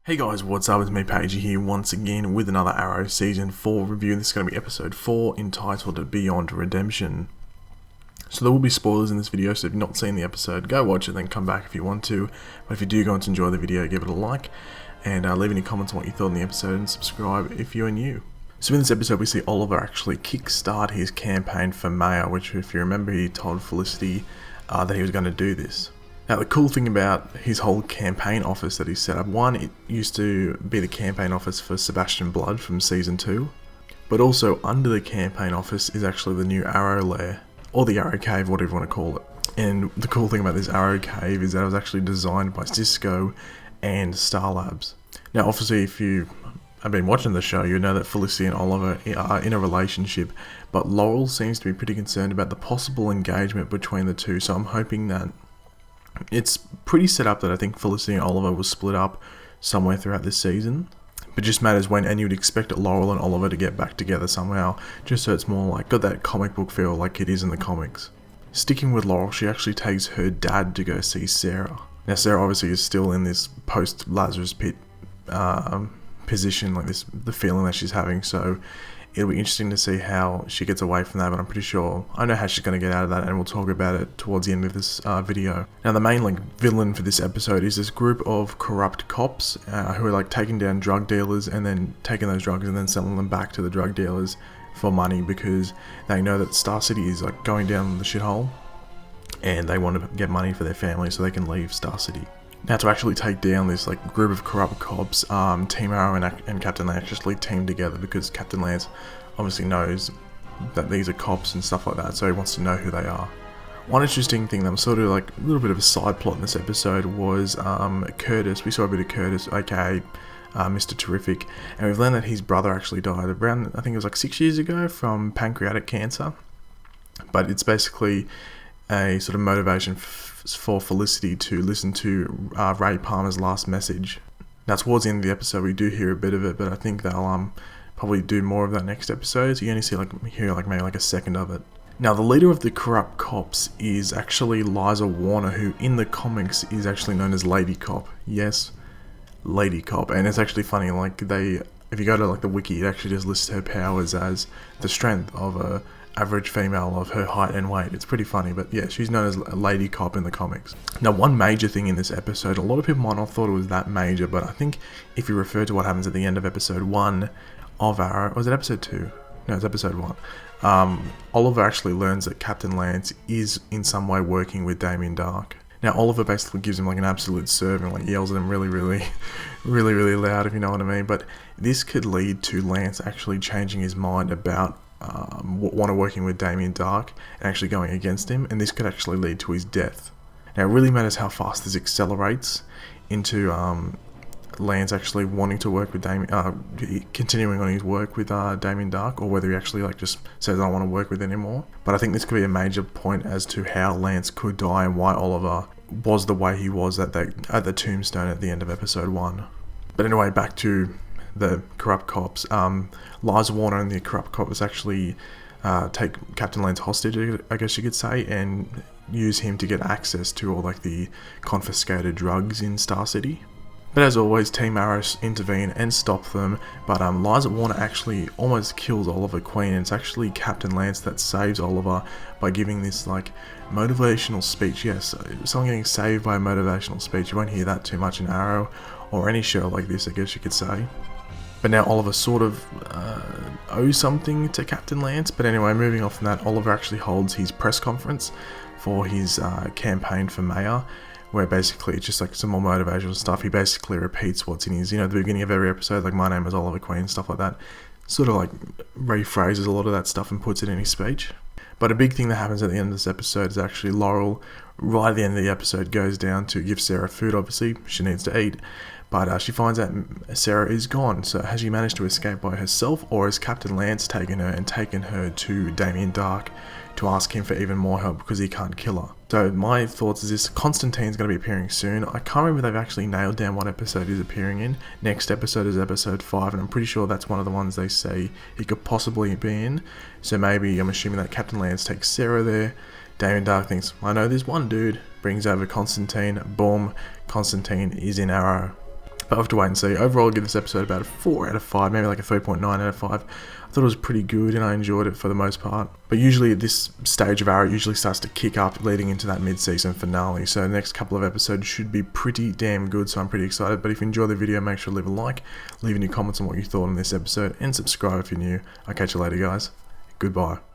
Hey guys, what's up? It's me, Paigey here, once again with another Arrow Season 4 review. This is going to be episode 4, entitled Beyond Redemption. So there will be spoilers in this video, so if you've not seen the episode, go watch it, then come back if you want to. But if you do go on to enjoy the video, give it a like, and leave any comments on what you thought in the episode, and subscribe if you are new. So in this episode, we see Oliver actually kickstart his campaign for mayor, which, if you remember, he told Felicity that he was going to do this. Now, the cool thing about his whole campaign office that he set up, one, it used to be the campaign office for Sebastian Blood from Season 2, but also under the campaign office is actually the new Arrow Lair, or the Arrow Cave, whatever you want to call it. And the cool thing about this Arrow Cave is that it was actually designed by Cisco and Star Labs. Now, obviously, if you have been watching the show, you know that Felicity and Oliver are in a relationship, but Laurel seems to be pretty concerned about the possible engagement between the two, so I'm hoping that it's pretty set up that I think Felicity and Oliver will split up somewhere throughout this season. But just matters when, and you'd expect Laurel and Oliver to get back together somehow, just so it's more like, got that comic book feel like it is in the comics. Sticking with Laurel, she actually takes her dad to go see Sarah. Now Sarah obviously is still in this post-Lazarus Pit position, like this, the feeling that she's having, so it'll be interesting to see how she gets away from that, but I'm pretty sure I know how she's going to get out of that, and we'll talk about it towards the end of this video. Now, the main villain for this episode is this group of corrupt cops who are taking down drug dealers and then taking those drugs and then selling them back to the drug dealers for money, because they know that Star City is going down the shithole and they want to get money for their family so they can leave Star City. Now, to actually take down this group of corrupt cops, Team Arrow and Captain Lance actually teamed together, because Captain Lance obviously knows that these are cops and stuff like that, so he wants to know who they are. One interesting thing that was sort of a little bit of a side plot in this episode was Curtis. We saw a bit of Curtis, aka Mr. Terrific, and we've learned that his brother actually died around, I think it was 6 years ago, from pancreatic cancer. But it's basically a sort of motivation for Felicity to listen to Ray Palmer's last message. Now, towards the end of the episode, we do hear a bit of it, but I think they'll probably do more of that next episode, so you only see hear maybe a second of it. Now, the leader of the corrupt cops is actually Liza Warner, who in the comics is actually known as Lady Cop. Yes, Lady Cop. And it's actually funny, if you go to the wiki, it actually just lists her powers as the strength of a average female of her height and weight. It's pretty funny, but yeah, she's known as a Lady Cop in the comics. Now, one major thing in this episode, a lot of people might not have thought it was that major, but I think if you refer to what happens at the end of episode 1 of Arrow, was it episode 2? No, it's episode 1. Oliver actually learns that Captain Lance is in some way working with Damien Dark. Now, Oliver basically gives him an absolute serve and yells at him really loud, if you know what I mean. But this could lead to Lance actually changing his mind about working with Damien Dark and actually going against him, and this could actually lead to his death. Now, it really matters how fast this accelerates into Lance actually wanting to work with continuing on his work with Damien Dark, or whether he actually just says, I don't want to work with anymore. But I think this could be a major point as to how Lance could die and why Oliver was the way he was at the tombstone at the end of episode 1. But anyway, back to the corrupt cops. Liza Warner and the corrupt cops actually take Captain Lance hostage, I guess you could say, and use him to get access to all the confiscated drugs in Star City. But as always, Team Arrow intervene and stop them, but Liza Warner actually almost kills Oliver Queen, and it's actually Captain Lance that saves Oliver by giving this motivational speech. Yes, someone getting saved by a motivational speech. You won't hear that too much in Arrow or any show like this, I guess you could say. But now Oliver sort of owes something to Captain Lance. But anyway, moving on from that, Oliver actually holds his press conference for his campaign for mayor, where basically it's just some more motivational stuff. He basically repeats what's in his, the beginning of every episode, my name is Oliver Queen, stuff like that. Sort of rephrases a lot of that stuff and puts it in his speech. But a big thing that happens at the end of this episode is actually Laurel, right at the end of the episode, goes down to give Sarah food. Obviously, she needs to eat. But she finds out Sarah is gone. So has she managed to escape by herself, or has Captain Lance taken her to Damien Dark to ask him for even more help because he can't kill her? So my thoughts is this: Constantine's going to be appearing soon. I can't remember if they've actually nailed down what episode he's appearing in. Next episode is episode 5, and I'm pretty sure that's one of the ones they say he could possibly be in. So maybe, I'm assuming that Captain Lance takes Sarah there. Damien Dark thinks, I know this one dude, brings over Constantine, boom, Constantine is in Arrow. But I'll have to wait and see. Overall, I'll give this episode about a 4 out of 5, maybe like a 3.9 out of 5. I thought it was pretty good and I enjoyed it for the most part. But usually at this stage of Arrow, it usually starts to kick up leading into that mid-season finale. So the next couple of episodes should be pretty damn good, so I'm pretty excited. But if you enjoy the video, make sure to leave a like, leave any comments on what you thought on this episode, and subscribe if you're new. I'll catch you later, guys. Goodbye.